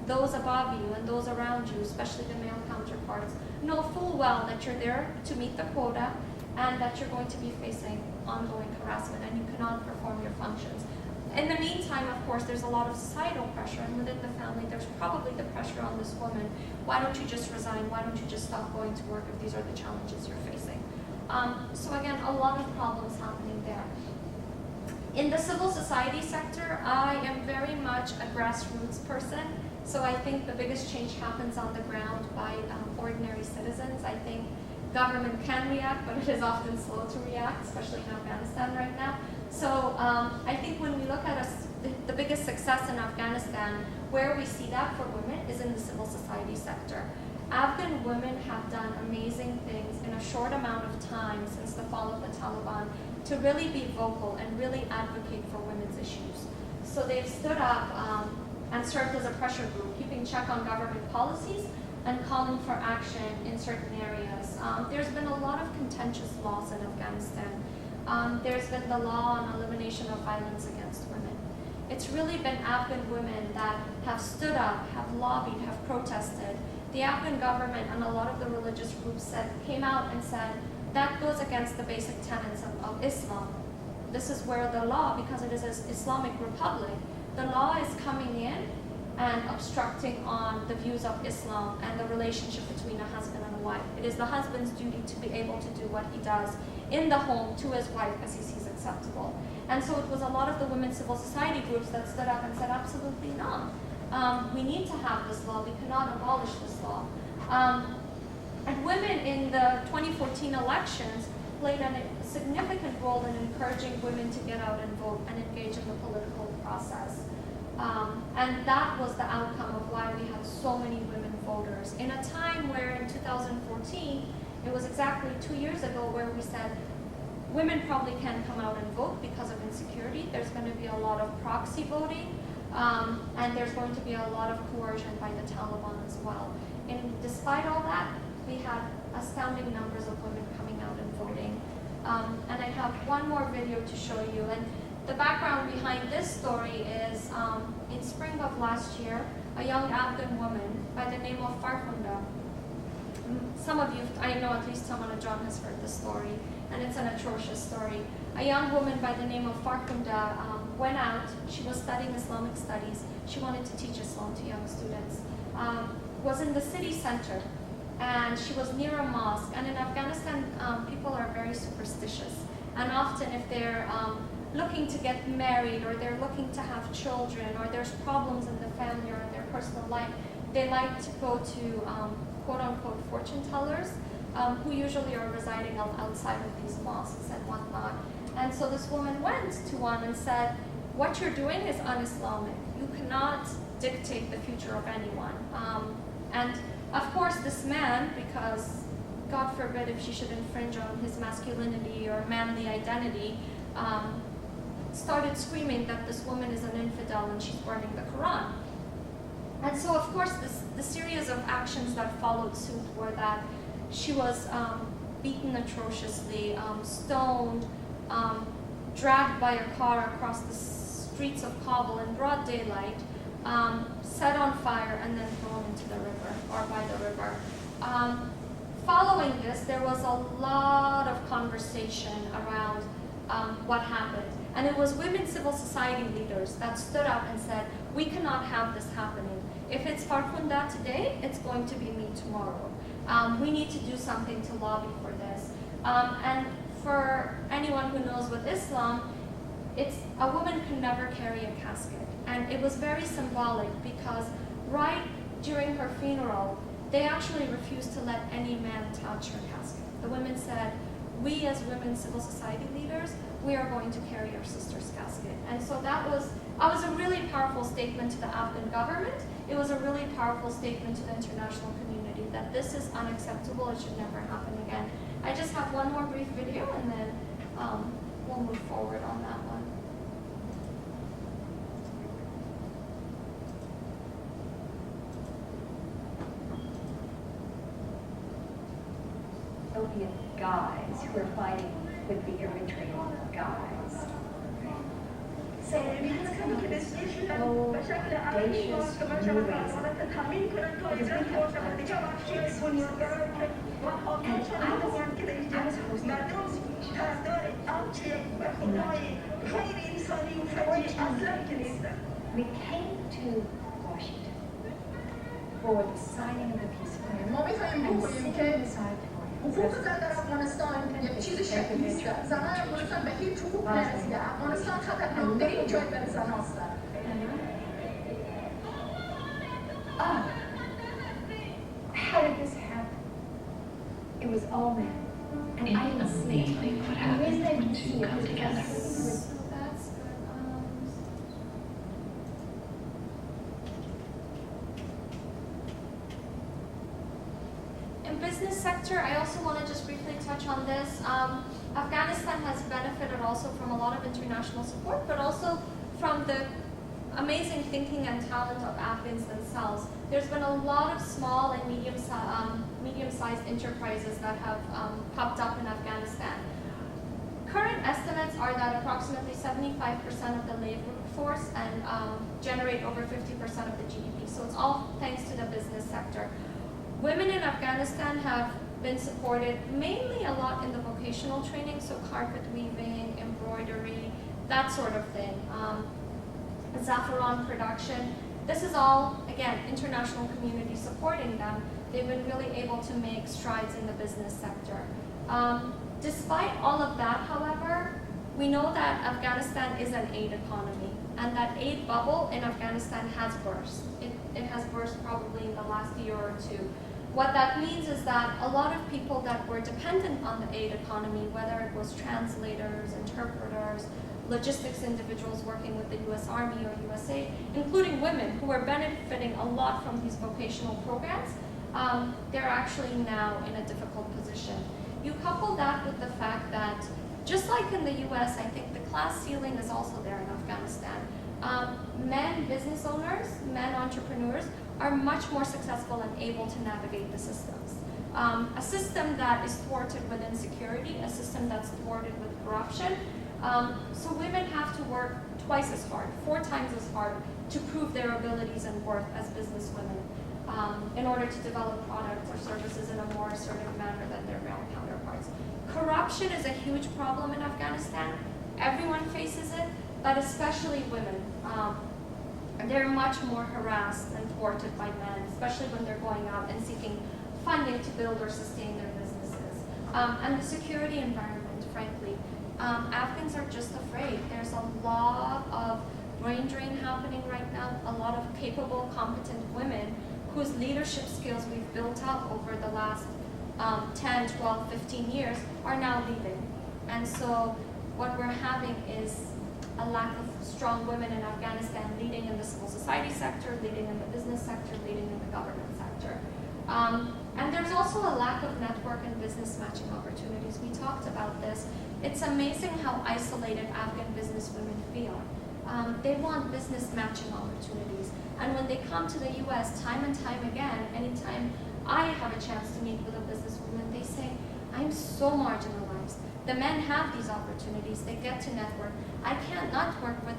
those above you and those around you, especially the male counterparts, know full well that you're there to meet the quota and that you're going to be facing ongoing harassment and you cannot perform your functions. In the meantime, of course, there's a lot of societal pressure, and within the family, there's probably the pressure on this woman. Why don't you just resign? Why don't you just stop going to work if these are the challenges you're facing? So again, a lot of problems happening there. In the civil society sector, I am very much a grassroots person. So I think the biggest change happens on the ground by ordinary citizens. I think government can react, but it is often slow to react, especially in Afghanistan right now. So I think when we look at the biggest success in Afghanistan, where we see that for women is in the civil society sector. Afghan women have done amazing things in a short amount of time since the fall of the Taliban to really be vocal and really advocate for women's issues. So they've stood up and served as a pressure group, keeping check on government policies and calling for action in certain areas. There's been a lot of contentious laws in Afghanistan. There's been the law on elimination of violence against women. It's really been Afghan women that have stood up, have lobbied, have protested. The Afghan government and a lot of the religious groups came out and said, that goes against the basic tenets of Islam. This is where the law, because it is an Islamic republic, the law is coming in and obstructing on the views of Islam and the relationship between a husband and a wife. It is the husband's duty to be able to do what he does in the home to his wife as he sees acceptable. And so it was a lot of the women's civil society groups that stood up and said, absolutely not. We need to have this law. We cannot abolish this law. And women in the 2014 elections played a significant role in encouraging women to get out and vote and engage in the political process. And that was the outcome of why we had so many women voters. In a time where in 2014, it was exactly 2 years ago where we said, women probably can't come out and vote because of insecurity. There's going to be a lot of proxy voting, and there's going to be a lot of coercion by the Taliban as well. And despite all that, we had astounding numbers of women coming out and voting. And I have one more video to show you. And the background behind this story is in spring of last year, a young Afghan woman by the name of Farhunda. Some of you, I know at least Tamana John has heard the story, and it's an atrocious story. A young woman by the name of Farhunda went out. She was studying Islamic studies. She wanted to teach Islam to young students. Was in the city center, and she was near a mosque. And in Afghanistan, people are very superstitious. And often if they're looking to get married, or they're looking to have children, or there's problems in the family or in their personal life, they like to go to quote-unquote fortune tellers, who usually are residing outside of these mosques and whatnot. And so this woman went to one and said, what you're doing is un-Islamic. You cannot dictate the future of anyone. And of course this man, because God forbid if she should infringe on his masculinity or manly identity, started screaming that this woman is an infidel and she's burning the Quran. And so of course the series of actions that followed suit were that she was beaten atrociously, stoned, dragged by a car across the streets of Kabul in broad daylight, set on fire, and then thrown into the river, or by the river. Following this, there was a lot of conversation around what happened. And it was women civil society leaders that stood up and said, we cannot have this happening. If it's Farkhunda today, it's going to be me tomorrow. We need to do something to lobby for this. And for anyone who knows with Islam, a woman can never carry a casket. And it was very symbolic because right during her funeral, they actually refused to let any man touch her casket. The women said, we as women civil society leaders, we are going to carry our sister's casket. And so that was a really powerful statement to the Afghan government. It was a really powerful statement to the international community that this is unacceptable, it should never happen again. I just have one more brief video and then we'll move forward on that one. Ethiopian guys who are fighting with the Eritrean guys. So we have come to this bold, audacious new reason. Because we have chicks and I was hosting a demonstration in Nigeria. Fortunately, we came to Washington for the signing of the peace agreement. And sitting beside حقوق زن در افغانستان یک چیز شکلی نیست. زنان افغانستان به هیچ حقوق نرسیده. افغانستان خطرناکترین جای برای زن هست. How did this happen? It was all men. And I didn't see it. The reason I didn't see it was because business sector, I also want to just briefly touch on this. Afghanistan has benefited also from a lot of international support, but also from the amazing thinking and talent of Afghans themselves. There's been a lot of small and medium-sized enterprises that have popped up in Afghanistan. Current estimates are that approximately 75% of the labor force and generate over 50% of the GDP. So it's all thanks to the business sector. Women in Afghanistan have been supported mainly a lot in the vocational training, so carpet weaving, embroidery, that sort of thing. Zaffaron production. This is all, again, international community supporting them. They've been really able to make strides in the business sector. Despite all of that, however, we know that Afghanistan is an aid economy, and that aid bubble in Afghanistan has burst. It has burst probably in the last year or two. What that means is that a lot of people that were dependent on the aid economy, whether it was translators, interpreters, logistics individuals working with the US Army or USA, including women who are benefiting a lot from these vocational programs, they're actually now in a difficult position. You couple that with the fact that, just like in the US, I think the class ceiling is also there in Afghanistan. Men business owners, men entrepreneurs, are much more successful and able to navigate the systems. A system that is thwarted with insecurity, a system that's thwarted with corruption. So women have to work twice as hard, 4 times as hard, to prove their abilities and worth as business women in order to develop products or services in a more assertive manner than their male counterparts. Corruption is a huge problem in Afghanistan. Everyone faces it, but especially women. They're much more harassed and thwarted by men, especially when they're going out and seeking funding to build or sustain their businesses. And the security environment, frankly. Afghans are just afraid. There's a lot of brain drain happening right now, a lot of capable, competent women whose leadership skills we've built up over the last 10, 12, 15 years are now leaving. And so what we're having is a lack of strong women in Afghanistan leading in the civil society sector, leading in the business sector, leading in the government sector. And there's also a lack of network and business matching opportunities. We talked about this. It's amazing how isolated Afghan business women feel. They want business matching opportunities. And when they come to the US time and time again, anytime I have a chance to meet with a businesswoman, they say, I'm so marginalized. The men have these opportunities, they get to network. I can't network with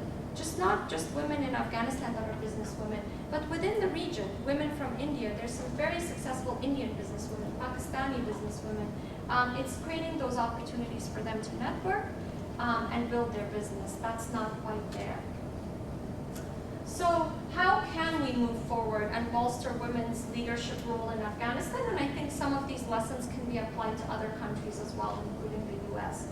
not just women in Afghanistan that are businesswomen, but within the region, women from India. There's some very successful Indian businesswomen, Pakistani businesswomen. It's creating those opportunities for them to network. and build their business. That's not quite there. So how can we move forward and bolster women's leadership role in Afghanistan? And I think some of these lessons can be applied to other countries as well, including the US.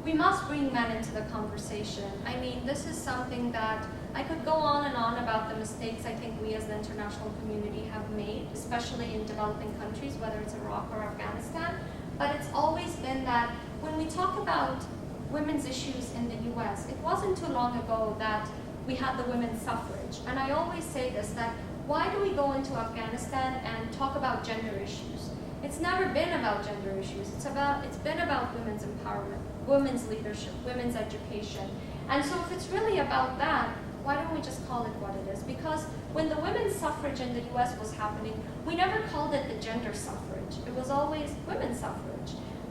We must bring men into the conversation. I mean, this is something that I could go on and on about the mistakes I think we as the international community have made, especially in developing countries, whether it's Iraq or Afghanistan. But it's always been that when we talk about women's issues in the US, it wasn't too long ago that we had the women's suffrage. And I always say this, that why do we go into Afghanistan and talk about gender issues? It's never been about gender issues. It's been about women's empowerment, women's leadership, women's education. And so if it's really about that, why don't we just call it what it is? Because when the women's suffrage in the US was happening, we never called it the gender suffrage. It was always women's suffrage.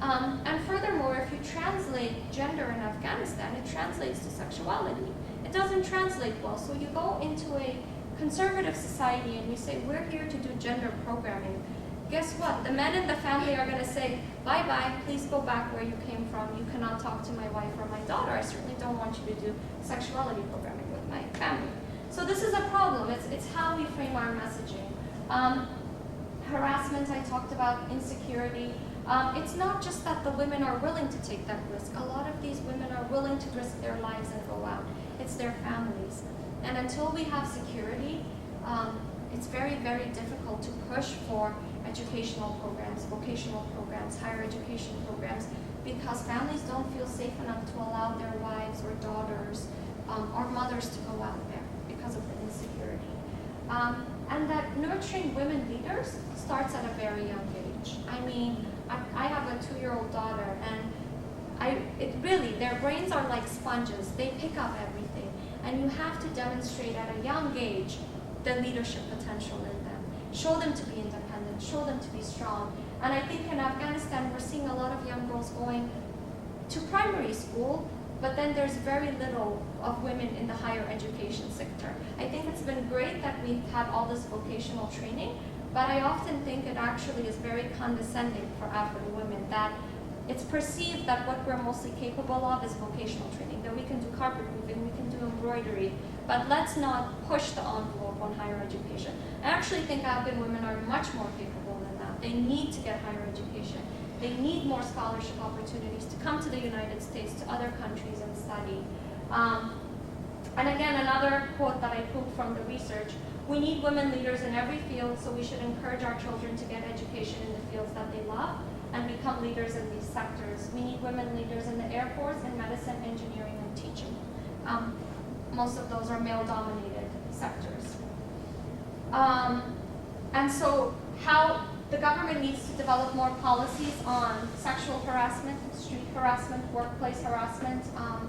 And furthermore, if you translate gender in Afghanistan, it translates to sexuality. It doesn't translate well. So you go into a conservative society and you say, we're here to do gender programming. Guess what? The men in the family are going to say, bye-bye, please go back where you came from. You cannot talk to my wife or my daughter. I certainly don't want you to do sexuality programming with my family. So this is a problem. It's how we frame our messaging. Harassment, I talked about, insecurity. It's not just that the women are willing to take that risk. A lot of these women are willing to risk their lives and go out. It's their families. And until we have security, it's very, very difficult to push for educational programs, vocational programs, higher education programs, because families don't feel safe enough to allow their wives or daughters or mothers to go out there because of the insecurity. And that nurturing women leaders starts at a very young age. I mean, I have a 2-year-old daughter, and their brains are like sponges. They pick up everything. And you have to demonstrate at a young age the leadership potential in them. Show them to be independent, show them to be strong. And I think in Afghanistan, we're seeing a lot of young girls going to primary school, but then there's very little of women in the higher education sector. I think it's been great that we've had all this vocational training, but I often think it actually is very condescending for Afghan women, that it's perceived that what we're mostly capable of is vocational training, that we can do carpet moving, we can do embroidery, but let's not push the envelope on higher education. I actually think Afghan women are much more capable than that. They need to get higher education. They need more scholarship opportunities to come to the United States, to other countries and study. And again, another quote that I pulled from the research, we need women leaders in every field, so we should encourage our children to get education in the fields that they love and become leaders in these sectors. We need women leaders in the Air Force, in medicine, engineering, and teaching. Most of those are male-dominated sectors. And so how the government needs to develop more policies on sexual harassment, street harassment, workplace harassment,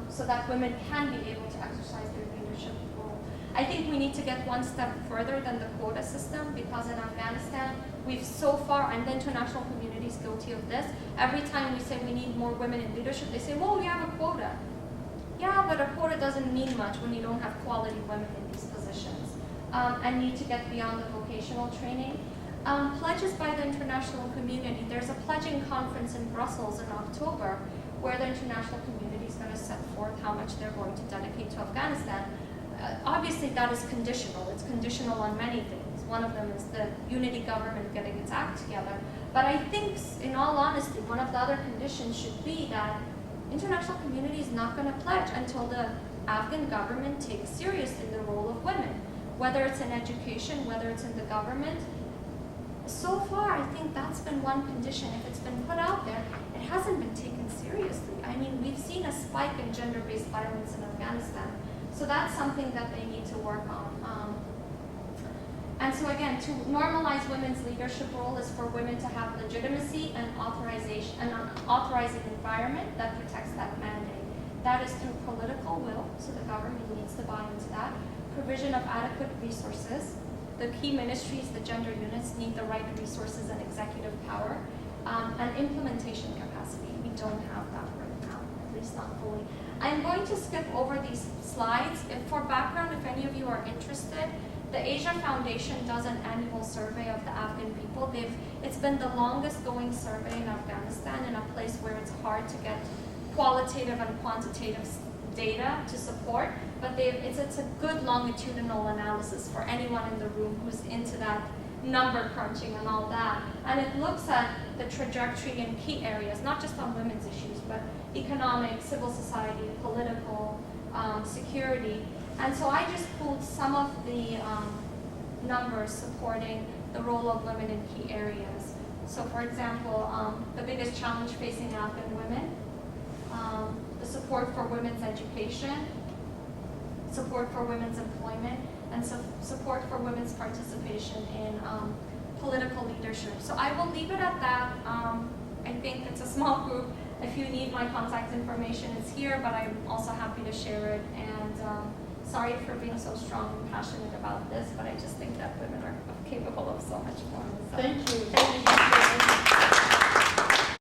so that women can be able to exercise their leadership role. I think we need to get one step further than the quota system, because in Afghanistan, we've so far, and the international community is guilty of this, every time we say we need more women in leadership, they say, well, we have a quota. Yeah, but a quota doesn't mean much when you don't have quality women in these positions, and need to get beyond the vocational training. Pledges by the international community. There's a pledging conference in Brussels in October where the international community is going to set forth how much they're going to dedicate to Afghanistan. Obviously, that is conditional. It's conditional on many things. One of them is the unity government getting its act together. But I think, in all honesty, one of the other conditions should be that international community is not going to pledge until the Afghan government takes seriously the role of women, whether it's in education, whether it's in the government. So far, I think that's been one condition. If it's been put out there, it hasn't been taken seriously. I mean, we've seen a spike in gender-based violence in Afghanistan. So that's something that they need to work on. And so again, to normalize women's leadership role is for women to have legitimacy and authorization, and an authorizing environment that protects that mandate. That is through political will, so the government needs to buy into that. Provision of adequate resources. The key ministries, the gender units, need the right resources and executive power, and implementation capacity. We don't have that right now, at least not fully. I'm going to skip over these slides. For background, if any of you are interested, the Asia Foundation does an annual survey of the Afghan people. It's been the longest going survey in Afghanistan, in a place where it's hard to get qualitative and quantitative data to support, but it's a good longitudinal analysis for anyone in the room who's into that number crunching and all that. And it looks at the trajectory in key areas, not just on women's issues, but economic, civil society, political, security. And so I just pulled some of the numbers supporting the role of women in key areas. So for example, the biggest challenge facing Afghan women, the support for women's education, support for women's employment, and support for women's participation in political leadership. So I will leave it at that. I think it's a small group. If you need my contact information, it's here, but I'm also happy to share it. And sorry for being so strong and passionate about this, but I just think that women are capable of so much more. So. Thank you.